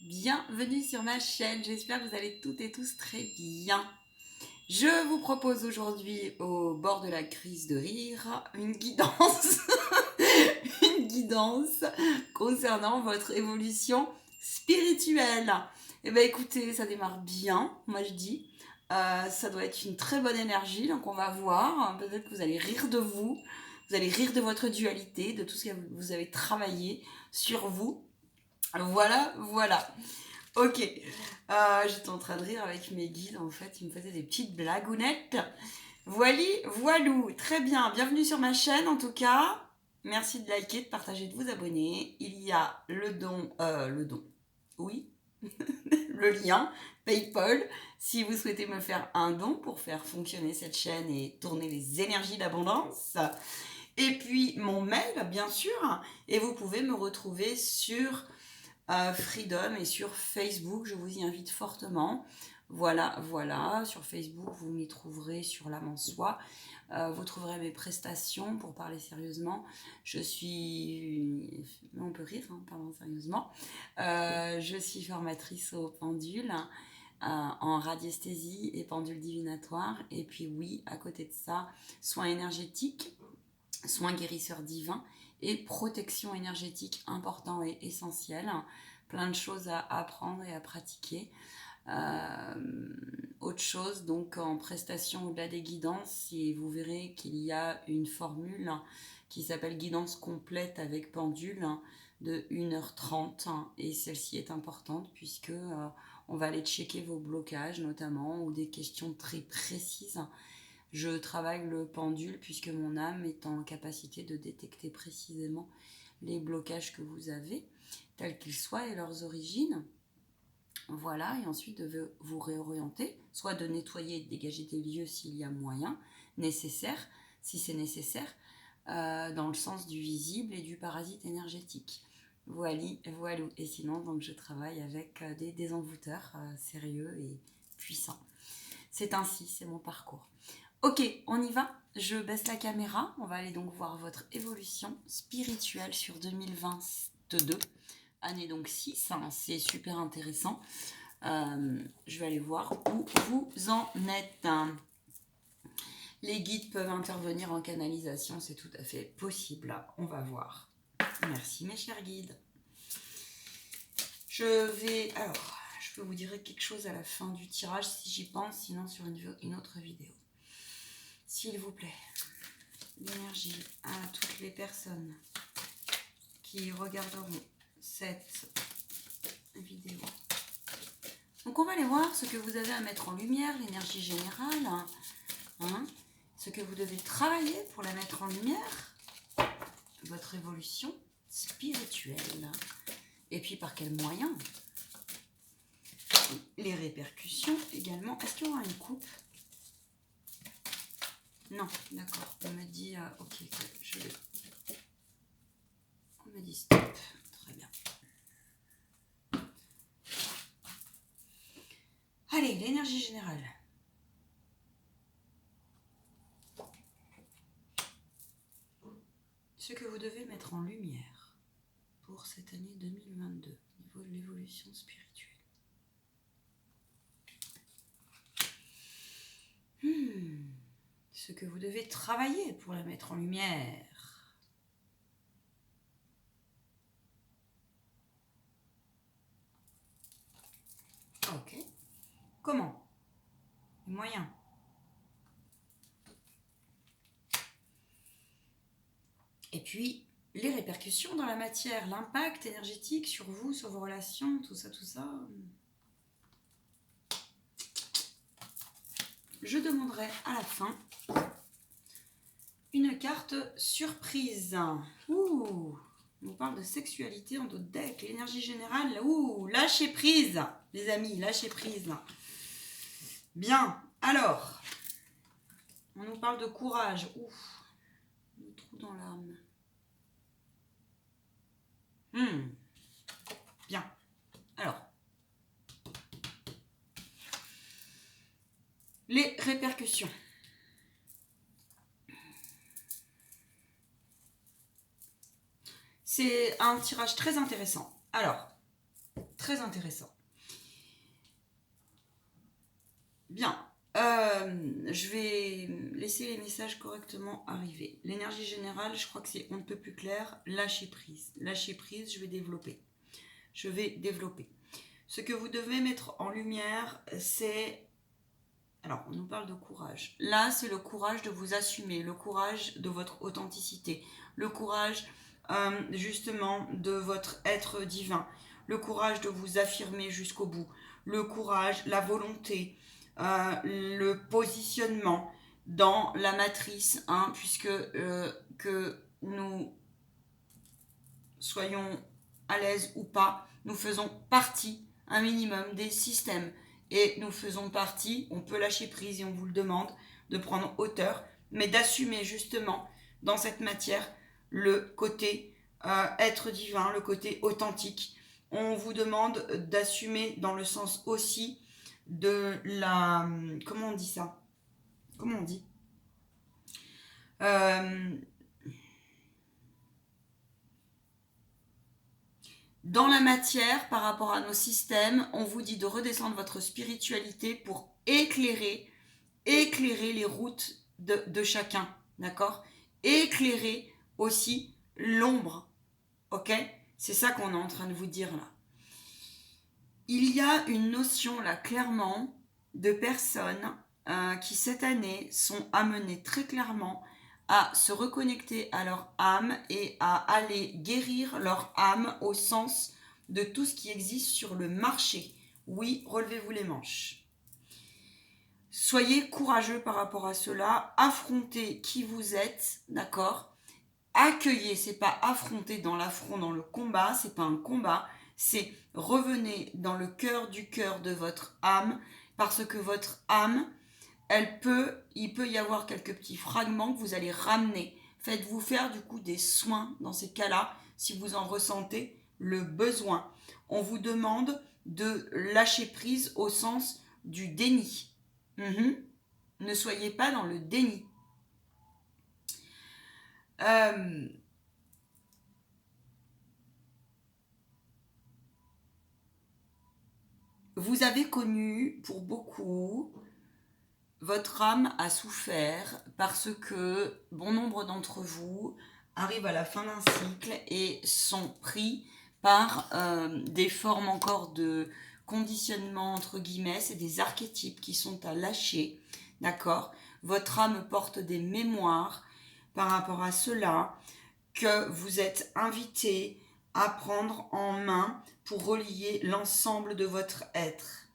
bienvenue sur ma chaîne, j'espère que vous allez toutes et tous très bien. Je vous propose aujourd'hui, au bord de la crise de rire, une guidance, une guidance concernant votre évolution spirituelle. Eh bien écoutez, ça démarre bien, moi je dis. Ça doit être une très bonne énergie, donc on va voir. Peut-être que vous allez rire de vous allez rire de votre dualité, de tout ce que vous avez travaillé sur vous. Voilà, voilà. Ok. J'étais en train de rire avec mes guides, en fait, ils me faisaient des petites blagounettes. Voili, voilou. Très bien, bienvenue sur ma chaîne en tout cas. Merci de liker, de partager, de vous abonner. Il y a le don, oui, le lien PayPal si vous souhaitez me faire un don pour faire fonctionner cette chaîne et tourner les énergies d'abondance. Et puis mon mail, bien sûr. Et vous pouvez me retrouver sur Freedom et sur Facebook, je vous y invite fortement. Voilà, voilà, sur Facebook, vous m'y trouverez sur l'âme en soi. Vous trouverez mes prestations, pour parler sérieusement. Je suis... On peut rire, hein, parlons sérieusement. Je suis formatrice au pendule, en radiesthésie et pendule divinatoire. Et puis oui, à côté de ça, soins énergétiques, soins guérisseurs divins et protection énergétique important et essentiel. Plein de choses à apprendre et à pratiquer. Autre chose, donc en prestation au-delà des guidances, et vous verrez qu'il y a une formule qui s'appelle guidance complète avec pendule de 1h30, et celle-ci est importante puisque on va aller checker vos blocages notamment ou des questions très précises. Je travaille le pendule puisque mon âme est en capacité de détecter précisément les blocages que vous avez, tels qu'ils soient et leurs origines. Voilà, et ensuite de vous réorienter, soit de nettoyer et de dégager des lieux s'il y a moyen, nécessaire, si c'est nécessaire, dans le sens du visible et du parasite énergétique. Voilà. Et sinon, donc, je travaille avec des désenvoûteurs sérieux et puissants. C'est ainsi, c'est mon parcours. Ok, on y va. Je baisse la caméra. On va aller donc voir votre évolution spirituelle sur 2022. Année donc 6, hein, c'est super intéressant. Je vais aller voir où vous en êtes. Les guides peuvent intervenir en canalisation, c'est tout à fait possible. On va voir. Merci mes chers guides. Alors, je peux vous dire quelque chose à la fin du tirage si j'y pense, sinon sur une autre vidéo. S'il vous plaît, l'énergie à toutes les personnes qui regarderont cette vidéo. Donc on va aller voir ce que vous avez à mettre en lumière, l'énergie générale, hein, ce que vous devez travailler pour la mettre en lumière, votre évolution spirituelle, et puis par quels moyens, les répercussions également. Est-ce qu'il y aura une coupe? Non, d'accord, on me dit, ok, je vais... On me dit stop, très bien. Allez, l'énergie générale. Ce que vous devez mettre en lumière pour cette année 2022 au niveau de l'évolution spirituelle. Ce que vous devez travailler pour la mettre en lumière. Ok. Comment? Les moyens. Et puis, les répercussions dans la matière, l'impact énergétique sur vous, sur vos relations, tout ça, tout ça. Je demanderai à la fin une carte surprise. Ouh, on parle de sexualité en d'autres decks, l'énergie générale. Ouh, lâchez prise, les amis, lâchez prise. Bien, alors, on nous parle de courage. Ouf, le trou dans l'âme. Bien, alors, les répercussions. C'est un tirage très intéressant. Alors, très intéressant. Bien. Je vais laisser les messages correctement arriver. L'énergie générale, je crois que c'est on ne peut plus clair. Lâcher prise. Lâcher prise, je vais développer. Ce que vous devez mettre en lumière, c'est... Alors, on nous parle de courage. Là, c'est le courage de vous assumer, le courage de votre authenticité, le courage justement de votre être divin, le courage de vous affirmer jusqu'au bout, le courage, la volonté, le positionnement dans la matrice, puisque que nous soyons à l'aise ou pas, nous faisons partie un minimum des systèmes et nous faisons partie, on peut lâcher prise et on vous le demande, de prendre hauteur, mais d'assumer justement dans cette matière le côté être divin, le côté authentique. On vous demande d'assumer dans le sens aussi de la... Comment on dit ça? Comment on dit Dans la matière, par rapport à nos systèmes, on vous dit de redescendre votre spiritualité pour éclairer les routes de chacun, d'accord? Éclairer aussi l'ombre, ok? C'est ça qu'on est en train de vous dire là. Il y a une notion là, clairement, de personnes qui cette année sont amenées très clairement à se reconnecter à leur âme et à aller guérir leur âme au sens de tout ce qui existe sur le marché. Oui, relevez-vous les manches. Soyez courageux par rapport à cela, affrontez qui vous êtes, d'accord? Accueillez, c'est pas affronter dans l'affront, dans le combat, c'est pas un combat, c'est revenez dans le cœur de votre âme, parce que votre âme, il peut y avoir quelques petits fragments que vous allez ramener. Faites-vous faire du coup des soins dans ces cas-là, si vous en ressentez le besoin. On vous demande de lâcher prise au sens du déni. Ne soyez pas dans le déni. Vous avez connu, pour beaucoup, votre âme a souffert parce que bon nombre d'entre vous arrivent à la fin d'un cycle et sont pris par des formes encore de conditionnement, entre guillemets, c'est des archétypes qui sont à lâcher, d'accord? Votre âme porte des mémoires par rapport à cela que vous êtes invité à prendre en main pour relier l'ensemble de votre être.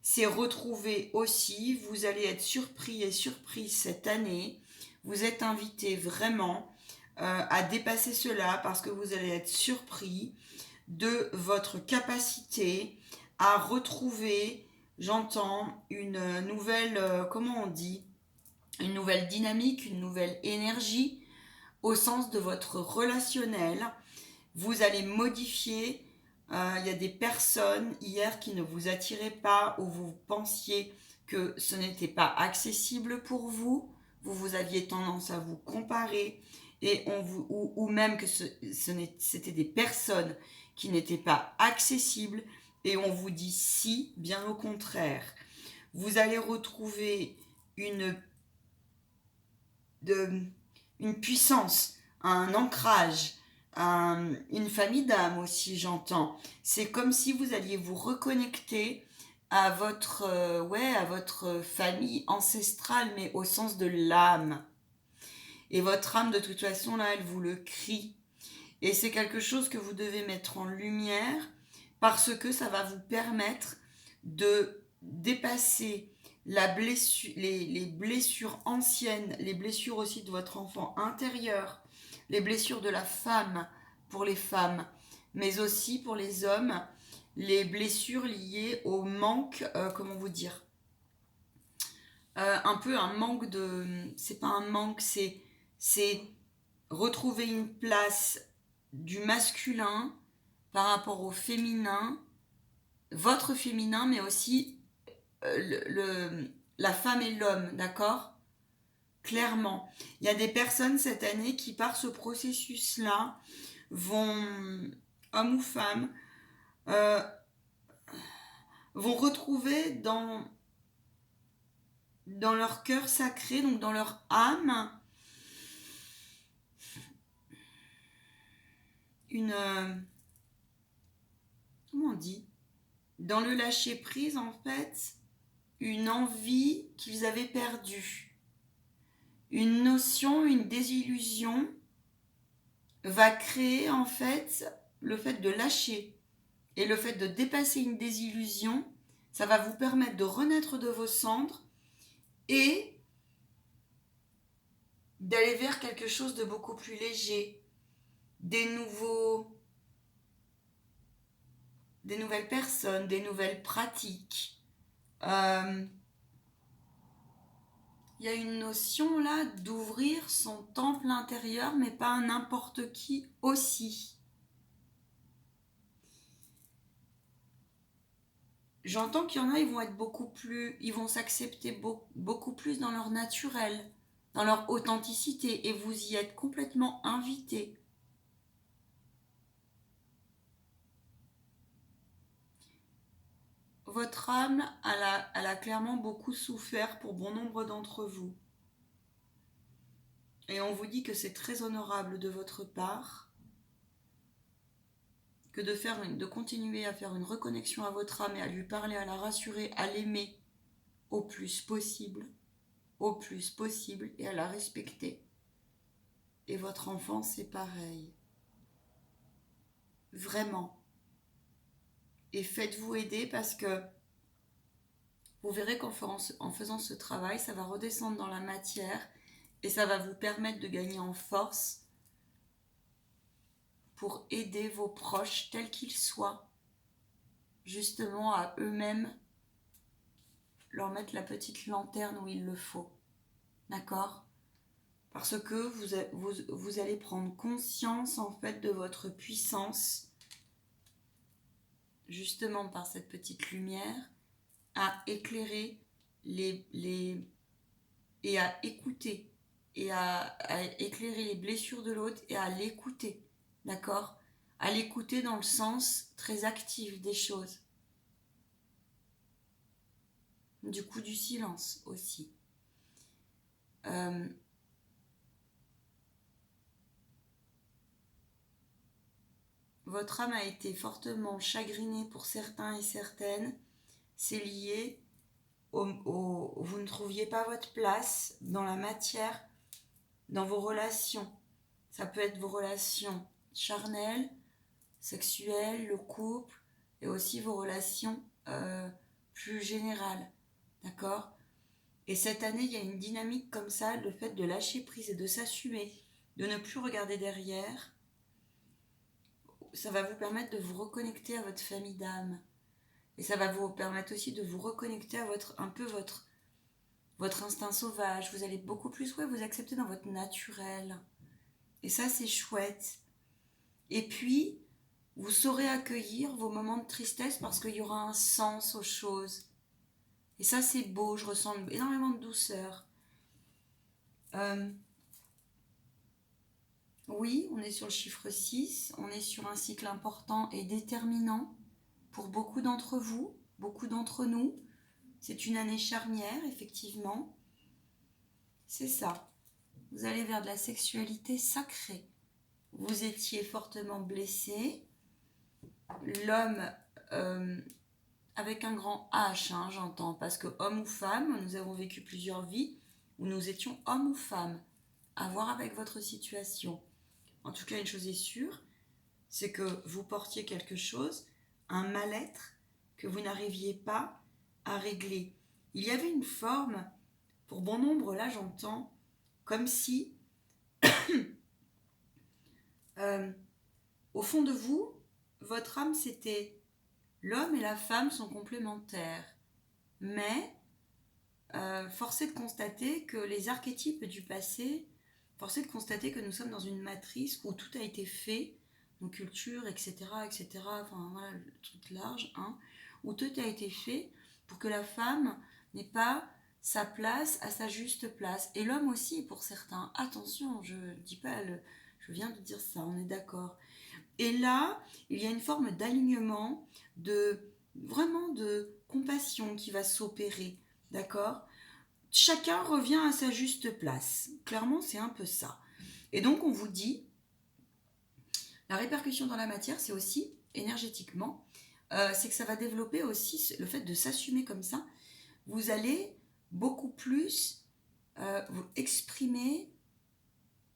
C'est retrouver aussi, vous allez être surpris et surprise cette année, vous êtes invité vraiment à dépasser cela parce que vous allez être surpris de votre capacité à retrouver, j'entends, une nouvelle, comment on dit, une nouvelle dynamique, une nouvelle énergie au sens de votre relationnel. Vous allez modifier. Il y a des personnes hier qui ne vous attiraient pas ou vous pensiez que ce n'était pas accessible pour vous. Vous aviez tendance à vous comparer et ou même que c'était des personnes qui n'étaient pas accessibles et on vous dit si, bien au contraire. Vous allez retrouver une puissance, un ancrage, une famille d'âme aussi, j'entends. C'est comme si vous alliez vous reconnecter à votre, à votre famille ancestrale, mais au sens de l'âme. Et votre âme, de toute façon, là, elle vous le crie. Et c'est quelque chose que vous devez mettre en lumière parce que ça va vous permettre de dépasser les blessures anciennes, les blessures aussi de votre enfant intérieur, les blessures de la femme pour les femmes, mais aussi pour les hommes, les blessures liées au manque, comment vous dire, un peu un manque de... C'est pas un manque, c'est retrouver une place du masculin par rapport au féminin, votre féminin, mais aussi la femme et l'homme, d'accord? Clairement. Il y a des personnes cette année qui, par ce processus-là, vont, homme ou femme, euh, vont retrouver dans leur cœur sacré, donc dans leur âme, une... comment on dit? Dans le lâcher prise, en fait, une envie qu'ils avaient perdue. Une notion, une désillusion va créer, en fait, le fait de lâcher. Et le fait de dépasser une désillusion, ça va vous permettre de renaître de vos cendres et d'aller vers quelque chose de beaucoup plus léger, des nouvelles personnes, des nouvelles pratiques. Il y a une notion là d'ouvrir son temple intérieur, mais pas à n'importe qui aussi. J'entends qu'il y en a, ils vont s'accepter beaucoup plus dans leur naturel, dans leur authenticité, et vous y êtes complètement invité. Votre âme, elle a clairement beaucoup souffert pour bon nombre d'entre vous. Et on vous dit que c'est très honorable de votre part, que de continuer à faire une reconnexion à votre âme et à lui parler, à la rassurer, à l'aimer au plus possible et à la respecter. Et votre enfant, c'est pareil. Vraiment. Et faites-vous aider parce que vous verrez qu'en faisant ce travail, ça va redescendre dans la matière et ça va vous permettre de gagner en force pour aider vos proches, tels qu'ils soient, justement à eux-mêmes leur mettre la petite lanterne où il le faut. D'accord ? Parce que vous allez prendre conscience en fait de votre puissance, justement par cette petite lumière, à éclairer et à écouter, et à éclairer les blessures de l'autre et à l'écouter. D'accord ? À l'écouter dans le sens très actif des choses. Du coup, du silence aussi. Votre âme a été fortement chagrinée pour certains et certaines. C'est lié vous ne trouviez pas votre place dans la matière, dans vos relations. Ça peut être vos relations charnelles, sexuelles, le couple, et aussi vos relations plus générales. D'accord ? Et cette année, il y a une dynamique comme ça, le fait de lâcher prise et de s'assumer, de ne plus regarder derrière. Ça va vous permettre de vous reconnecter à votre famille d'âme. Et ça va vous permettre aussi de vous reconnecter à votre instinct sauvage. Vous allez beaucoup plus vous accepter dans votre naturel. Et ça, c'est chouette. Et puis, vous saurez accueillir vos moments de tristesse parce qu'il y aura un sens aux choses. Et ça, c'est beau. Je ressens énormément de douceur. Oui, on est sur le chiffre 6. On est sur un cycle important et déterminant pour beaucoup d'entre vous, beaucoup d'entre nous. C'est une année charnière, effectivement. C'est ça. Vous allez vers de la sexualité sacrée. Vous étiez fortement blessé. L'homme, avec un grand H, j'entends, parce que homme ou femme, nous avons vécu plusieurs vies où nous étions homme ou femme, à voir avec votre situation. En tout cas, une chose est sûre, c'est que vous portiez quelque chose, un mal-être que vous n'arriviez pas à régler. Il y avait une forme, pour bon nombre, là j'entends, comme si, au fond de vous, votre âme c'était l'homme et la femme sont complémentaires. Mais, force est de constater que les archétypes du passé, force est de constater que nous sommes dans une matrice où tout a été fait, nos cultures, etc., enfin voilà, le truc large, où tout a été fait pour que la femme n'ait pas sa place à sa juste place. Et l'homme aussi, pour certains. Attention, je viens de dire ça, on est d'accord. Et là, il y a une forme d'alignement, vraiment de compassion qui va s'opérer, d'accord? Chacun revient à sa juste place. Clairement, c'est un peu ça. Et donc, on vous dit, la répercussion dans la matière, c'est aussi énergétiquement, c'est que ça va développer aussi le fait de s'assumer comme ça. Vous allez beaucoup plus vous exprimer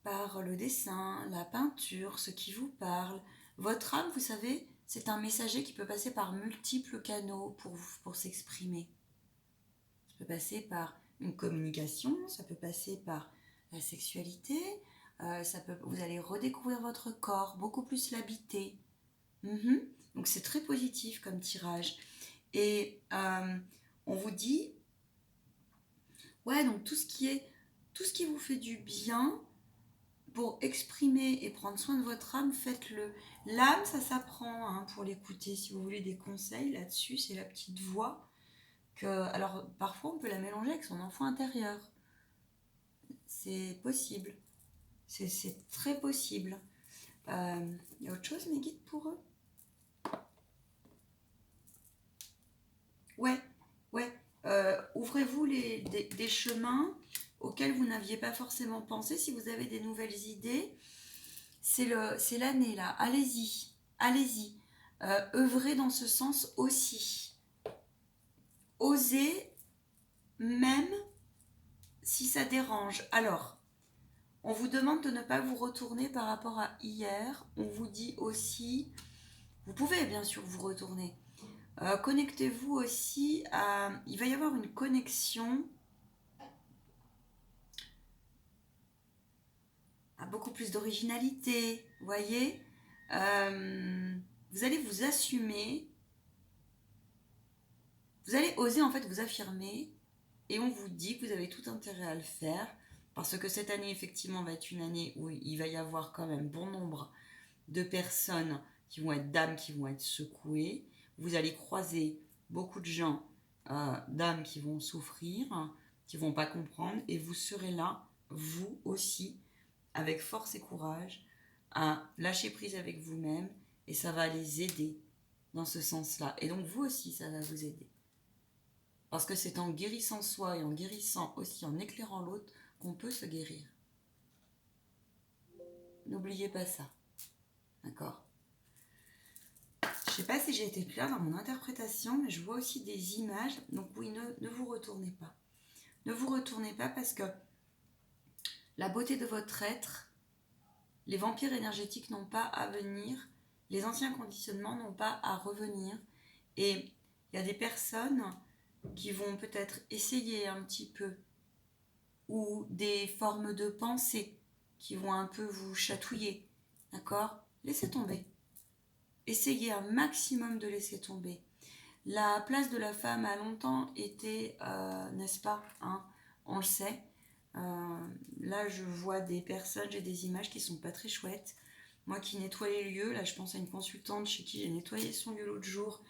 par le dessin, la peinture, ce qui vous parle. Votre âme, vous savez, c'est un messager qui peut passer par multiples canaux pour s'exprimer. Ça peut passer par une communication, ça peut passer par la sexualité, vous allez redécouvrir votre corps, beaucoup plus l'habiter. Donc c'est très positif comme tirage. Et on vous dit, ouais, donc tout ce qui vous fait du bien, pour exprimer et prendre soin de votre âme, faites-le. L'âme, ça s'apprend hein, pour l'écouter. Si vous voulez des conseils là-dessus, c'est la petite voix. Alors, parfois, on peut la mélanger avec son enfant intérieur. C'est possible. C'est très possible. Il y a autre chose, mes guides, pour eux? Ouais. Ouvrez-vous des chemins auxquels vous n'aviez pas forcément pensé. Si vous avez des nouvelles idées, c'est l'année là. Allez-y. Œuvrez dans ce sens aussi. Osez, même si ça dérange. Alors, on vous demande de ne pas vous retourner par rapport à hier. On vous dit aussi, vous pouvez bien sûr vous retourner. Connectez-vous aussi à... Il va y avoir une connexion à beaucoup plus d'originalité, vous voyez. Vous allez vous assumer, vous allez oser en fait vous affirmer, et on vous dit que vous avez tout intérêt à le faire, parce que cette année effectivement va être une année où il va y avoir quand même bon nombre de personnes qui vont être d'âmes qui vont être secouées. Vous allez croiser beaucoup de gens, d'âmes qui vont souffrir, qui vont pas comprendre, et vous serez là, vous aussi, avec force et courage, à lâcher prise avec vous-même, et ça va les aider dans ce sens-là. Et donc vous aussi, ça va vous aider. Parce que c'est en guérissant soi et en guérissant aussi, en éclairant l'autre, qu'on peut se guérir. N'oubliez pas ça. D'accord? Je ne sais pas si j'ai été claire dans mon interprétation, mais je vois aussi des images. Donc oui, ne vous retournez pas. Ne vous retournez pas parce que la beauté de votre être, les vampires énergétiques n'ont pas à venir, les anciens conditionnements n'ont pas à revenir. Et il y a des personnes qui vont peut-être essayer un petit peu, ou des formes de pensée qui vont un peu vous chatouiller. D'accord? Laissez tomber. Essayez un maximum de laisser tomber. La place de la femme a longtemps été, n'est-ce pas, hein, on le sait. Là, je vois des personnes, j'ai des images qui sont pas très chouettes. Moi qui nettoie les lieux, là je pense à une consultante chez qui j'ai nettoyé son lieu l'autre jour.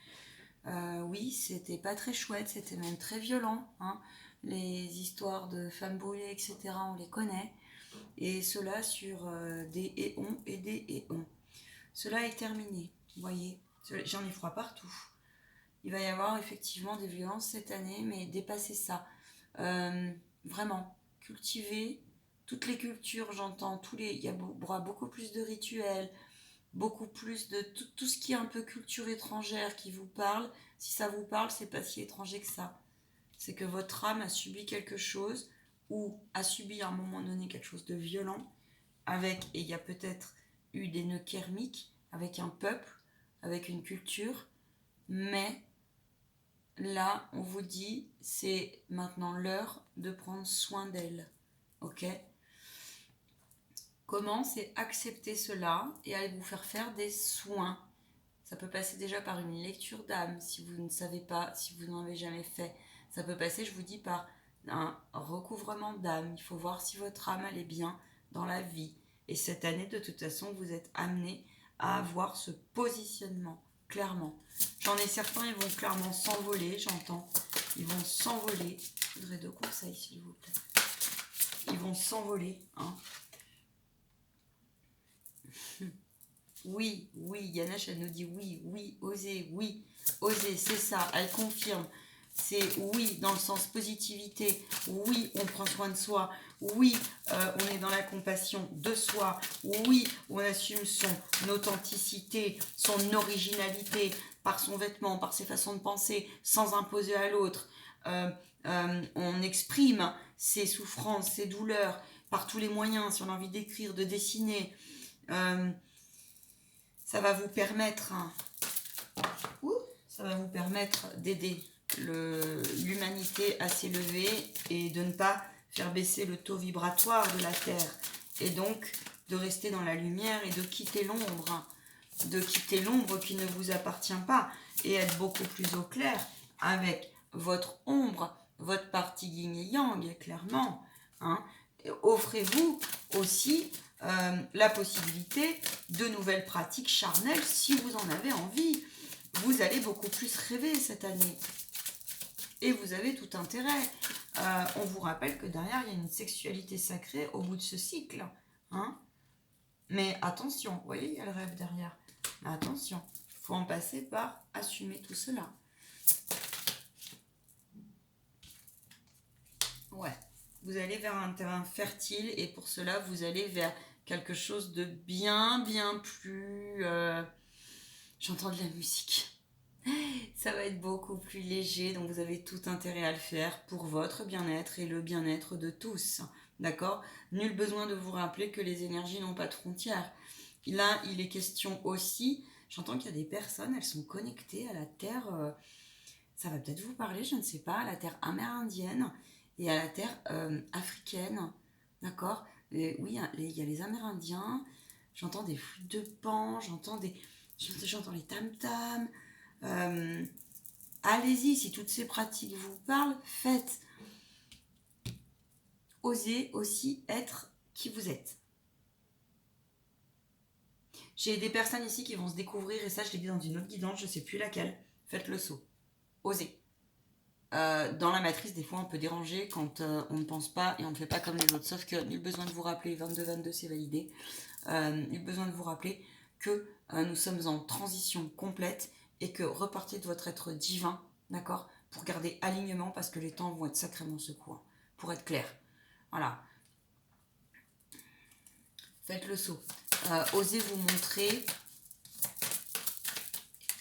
Oui, c'était pas très chouette, c'était même très violent. Hein. Les histoires de femmes brûlées, etc., on les connaît. Et cela sur des éons et des éons. Cela est terminé, vous voyez. J'en ai froid partout. Il va y avoir effectivement des violences cette année, mais dépassez ça. Vraiment, cultivez toutes les cultures, j'entends. Il y aura beaucoup plus de rituels, beaucoup plus de tout ce qui est un peu culture étrangère qui vous parle. Si ça vous parle, c'est pas si étranger que ça. C'est que votre âme a subi quelque chose ou a subi à un moment donné quelque chose de violent et il y a peut-être eu des nœuds karmiques avec un peuple, avec une culture, mais là, on vous dit, c'est maintenant l'heure de prendre soin d'elle, ok? Comment? C'est accepter cela et aller vous faire des soins. Ça peut passer déjà par une lecture d'âme, si vous ne savez pas, si vous n'en avez jamais fait. Ça peut passer, je vous dis, par un recouvrement d'âme. Il faut voir si votre âme, elle est bien dans la vie. Et cette année, de toute façon, vous êtes amené à avoir ce positionnement, clairement. J'en ai certains, ils vont clairement s'envoler, j'entends. Ils vont s'envoler. Je voudrais 2 conseils, s'il vous plaît. Ils vont s'envoler, hein. Oui, oui, Ganesh, elle nous dit oui, oui, oser, c'est ça, elle confirme. C'est oui dans le sens positivité, oui on prend soin de soi, oui on est dans la compassion de soi, oui on assume son authenticité, son originalité par son vêtement, par ses façons de penser, sans imposer à l'autre. On exprime ses souffrances, ses douleurs par tous les moyens, si on a envie d'écrire, de dessiner. Ça va vous permettre, ça va vous permettre d'aider l'humanité à s'élever et de ne pas faire baisser le taux vibratoire de la Terre. Et donc de rester dans la lumière et de quitter l'ombre. De quitter l'ombre qui ne vous appartient pas et être beaucoup plus au clair avec votre ombre, votre partie yin et yang, clairement. Hein. Offrez-vous aussi la possibilité de nouvelles pratiques charnelles si vous en avez envie. Vous allez beaucoup plus rêver cette année. Et vous avez tout intérêt. On vous rappelle que derrière, il y a une sexualité sacrée au bout de ce cycle. Hein. Mais attention, vous voyez, il y a le rêve derrière. Mais attention, il faut en passer par assumer tout cela. Ouais, vous allez vers un terrain fertile et pour cela, vous allez vers quelque chose de bien plus... J'entends de la musique. Ça va être beaucoup plus léger, donc vous avez tout intérêt à le faire pour votre bien-être et le bien-être de tous. D'accord ? Nul besoin de vous rappeler que les énergies n'ont pas de frontières. Là, il est question aussi, j'entends qu'il y a des personnes, elles sont connectées à la terre, ça va peut-être vous parler, je ne sais pas, à la terre amérindienne et à la terre africaine. D'accord ? Oui, il y a les Amérindiens, j'entends des flûtes de pan, j'entends les tam-tams. Allez-y, si toutes ces pratiques vous parlent, faites. Osez aussi être qui vous êtes. J'ai des personnes ici qui vont se découvrir, et ça je l'ai dit dans une autre guidance, je ne sais plus laquelle. Faites le saut. Osez. Dans la matrice, des fois on peut déranger quand on ne pense pas et on ne fait pas comme les autres. Sauf que nul besoin de vous rappeler, 22-22 c'est validé. Nul besoin de vous rappeler que nous sommes en transition complète et que repartez de votre être divin, d'accord, pour garder alignement parce que les temps vont être sacrément secouants. Pour être clair. Voilà. Faites le saut. Osez vous montrer.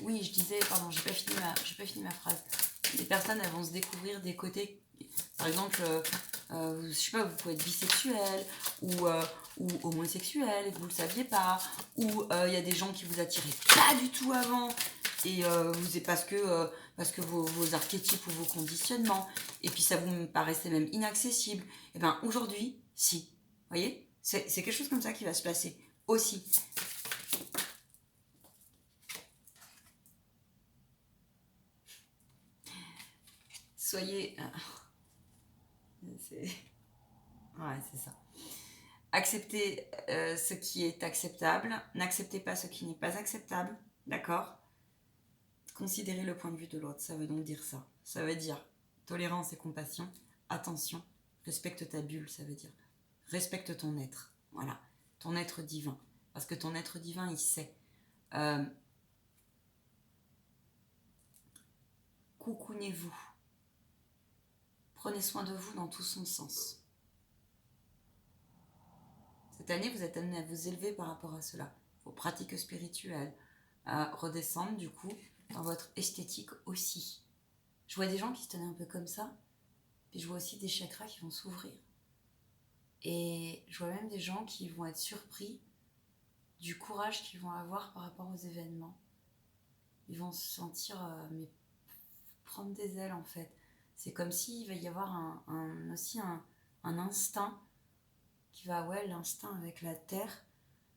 Oui, je disais, pardon, j'ai pas fini ma phrase. Les personnes, elles vont se découvrir des côtés. Par exemple, je sais pas, vous pouvez être bisexuel ou homosexuel et que vous le saviez pas. Ou il y a des gens qui vous attiraient pas du tout avant. Et parce que vos archétypes ou vos conditionnements. Et puis ça vous paraissait même inaccessible. Et bien aujourd'hui, si. Vous voyez ? C'est quelque chose comme ça qui va se passer aussi. Soyez... Ouais, c'est ça. Acceptez ce qui est acceptable. N'acceptez pas ce qui n'est pas acceptable. D'accord ? Considérez le point de vue de l'autre. Ça veut donc dire ça. Ça veut dire tolérance et compassion. Attention. Respecte ta bulle, ça veut dire. Respecte ton être. Voilà. Ton être divin. Parce que ton être divin, il sait. Coucounez-vous. Prenez soin de vous dans tout son sens. Cette année, vous êtes amené à vous élever par rapport à cela. Vos pratiques spirituelles, à redescendre du coup dans votre esthétique aussi. Je vois des gens qui se tenaient un peu comme ça, puis je vois aussi des chakras qui vont s'ouvrir. Et je vois même des gens qui vont être surpris du courage qu'ils vont avoir par rapport aux événements. Ils vont se sentir prendre des ailes en fait. C'est comme s'il va y avoir aussi un instinct qui va, l'instinct avec la terre,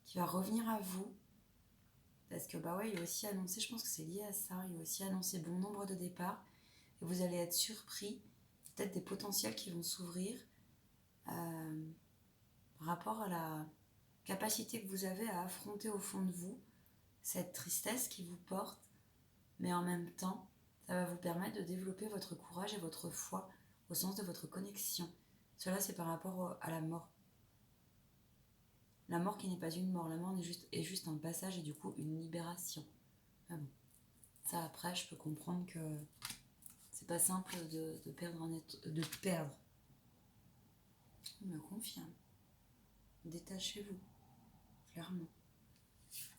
qui va revenir à vous. Parce que il a aussi annoncé, je pense que c'est lié à ça, il a aussi annoncé bon nombre de départs. Et vous allez être surpris, peut-être des potentiels qui vont s'ouvrir par rapport à la capacité que vous avez à affronter au fond de vous cette tristesse qui vous porte, mais en même temps, ça va vous permettre de développer votre courage et votre foi au sens de votre connexion. Cela, c'est par rapport à la mort. La mort qui n'est pas une mort, la mort est juste un passage et du coup une libération. Ah bon. Ça après, je peux comprendre que c'est pas simple de perdre un être, de perdre. Je me confirme. Détachez-vous, clairement.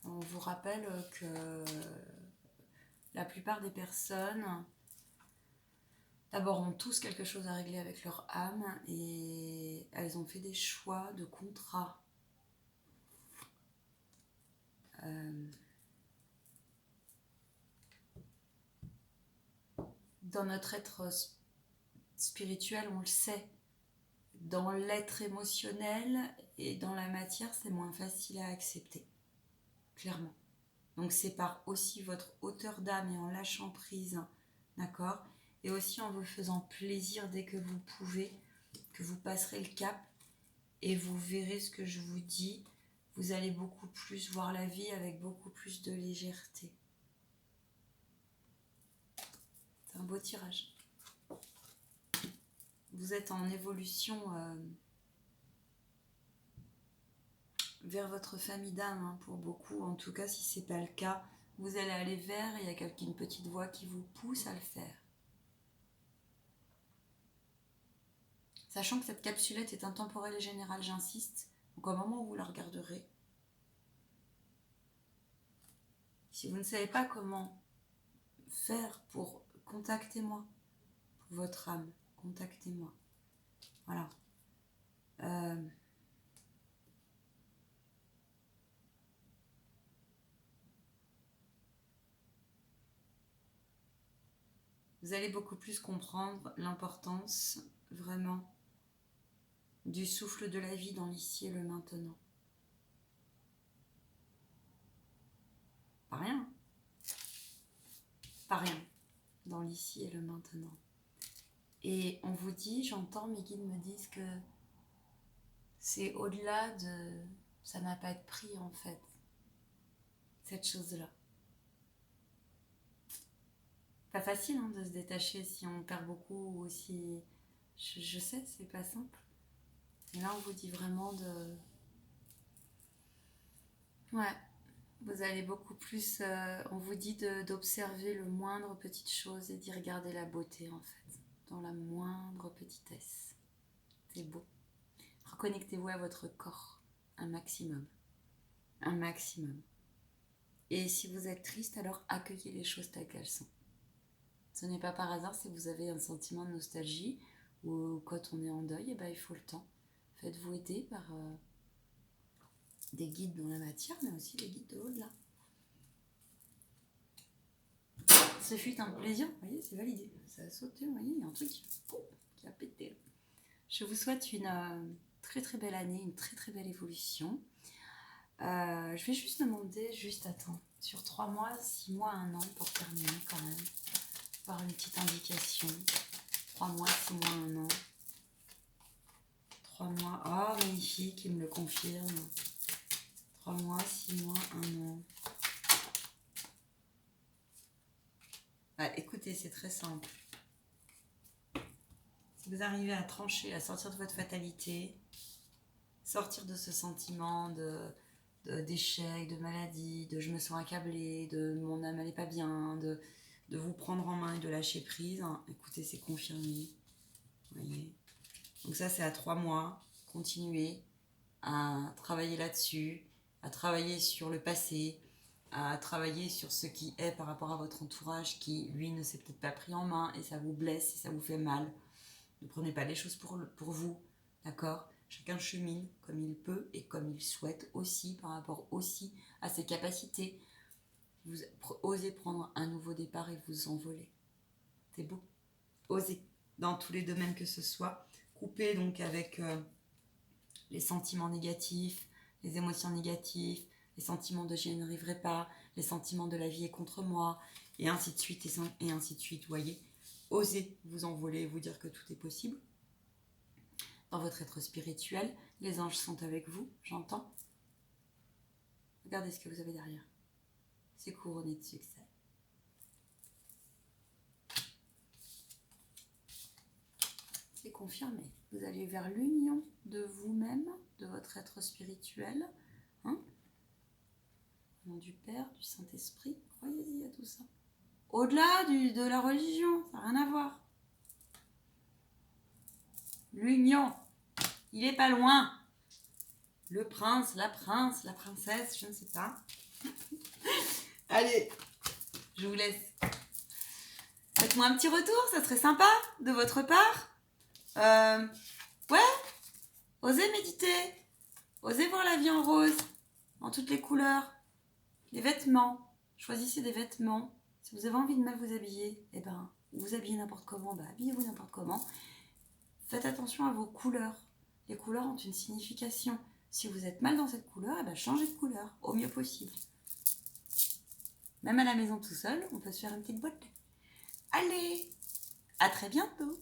On vous rappelle que la plupart des personnes, d'abord, ont tous quelque chose à régler avec leur âme et elles ont fait des choix de contrat. Dans notre être spirituel, on le sait. Dans l'être émotionnel et dans la matière, c'est moins facile à accepter. Clairement. Donc c'est par aussi votre hauteur d'âme et en lâchant prise, d'accord ? Et aussi en vous faisant plaisir dès que vous pouvez, que vous passerez le cap et vous verrez ce que je vous dis. Vous allez beaucoup plus voir la vie avec beaucoup plus de légèreté. C'est un beau tirage. Vous êtes en évolution vers votre famille d'âme, hein, pour beaucoup. En tout cas, si ce n'est pas le cas, vous allez aller vers, il y a une petite voix qui vous pousse à le faire. Sachant que cette capsulette est intemporelle et générale, j'insiste. Donc au moment où vous la regarderez, si vous ne savez pas comment faire pour contactez-moi, pour votre âme, contactez-moi. Voilà. Vous allez beaucoup plus comprendre l'importance, vraiment, du souffle de la vie dans l'ici et le maintenant. Pas rien. Pas rien. Dans l'ici et le maintenant. Et on vous dit, j'entends, mes guides me disent que c'est au-delà de... Ça n'a pas de prix, en fait. Cette chose-là. Pas facile, hein, de se détacher si on perd beaucoup ou si... Je sais, c'est pas simple. Et là, on vous dit vraiment de... Ouais. Vous allez beaucoup plus... on vous dit d'observer le moindre petite chose et d'y regarder la beauté, en fait. Dans la moindre petitesse. C'est beau. Reconnectez-vous à votre corps. Un maximum. Un maximum. Et si vous êtes triste, alors accueillez les choses telles qu'elles sont. Ce n'est pas par hasard si vous avez un sentiment de nostalgie ou quand on est en deuil, et ben, il faut le temps. Faites-vous aider par des guides dans la matière, mais aussi des guides de au-delà. Ce fut un plaisir, vous voyez, c'est validé. Ça a sauté, vous voyez, il y a un truc qui a pété. Je vous souhaite une très très belle année, une très très belle évolution. Je vais juste demander, attends, sur 3 mois, 6 mois, 1 an pour terminer quand même. Avoir une petite indication. 3 mois, 6 mois, 1 an. 3 mois, oh magnifique, il me le confirme. 3 mois, 6 mois, 1 an. Ah, écoutez, c'est très simple. Si vous arrivez à trancher, à sortir de votre fatalité, sortir de ce sentiment d'échec, de maladie, de je me sens accablée, de mon âme elle n'est pas bien, de vous prendre en main et de lâcher prise, hein, écoutez, c'est confirmé. Vous voyez. Donc ça, c'est à 3 mois. Continuez à travailler là-dessus, à travailler sur le passé, à travailler sur ce qui est par rapport à votre entourage qui, lui, ne s'est peut-être pas pris en main et ça vous blesse et ça vous fait mal. Ne prenez pas les choses pour vous, d'accord ? Chacun chemine comme il peut et comme il souhaite aussi, par rapport aussi à ses capacités. Vous osez prendre un nouveau départ et vous envoler. C'est beau. Osez, dans tous les domaines que ce soit. Coupez donc avec les sentiments négatifs, les émotions négatives, les sentiments de je n'y arriverai pas, les sentiments de la vie est contre moi, et ainsi de suite, et ainsi de suite, voyez. Osez vous envoler et vous dire que tout est possible. Dans votre être spirituel, les anges sont avec vous, j'entends. Regardez ce que vous avez derrière. C'est couronné de succès. C'est confirmé. Vous allez vers l'union de vous-même, de votre être spirituel. Hein? Au nom du Père, du Saint-Esprit, croyez-y à tout ça. Au-delà de la religion, ça n'a rien à voir. L'union, il est pas loin. Le prince, la princesse, je ne sais pas. Allez, je vous laisse. Faites-moi un petit retour, ça serait sympa de votre part. Ouais, osez méditer. Osez voir la vie en rose, en toutes les couleurs. Les vêtements, choisissez des vêtements. Si vous avez envie de mal vous habiller, eh ben, vous habillez n'importe comment, habillez-vous n'importe comment. Faites attention à vos couleurs. Les couleurs ont une signification. Si vous êtes mal dans cette couleur, eh ben, changez de couleur au mieux possible. Même à la maison tout seul, on peut se faire une petite boîte. Allez, à très bientôt.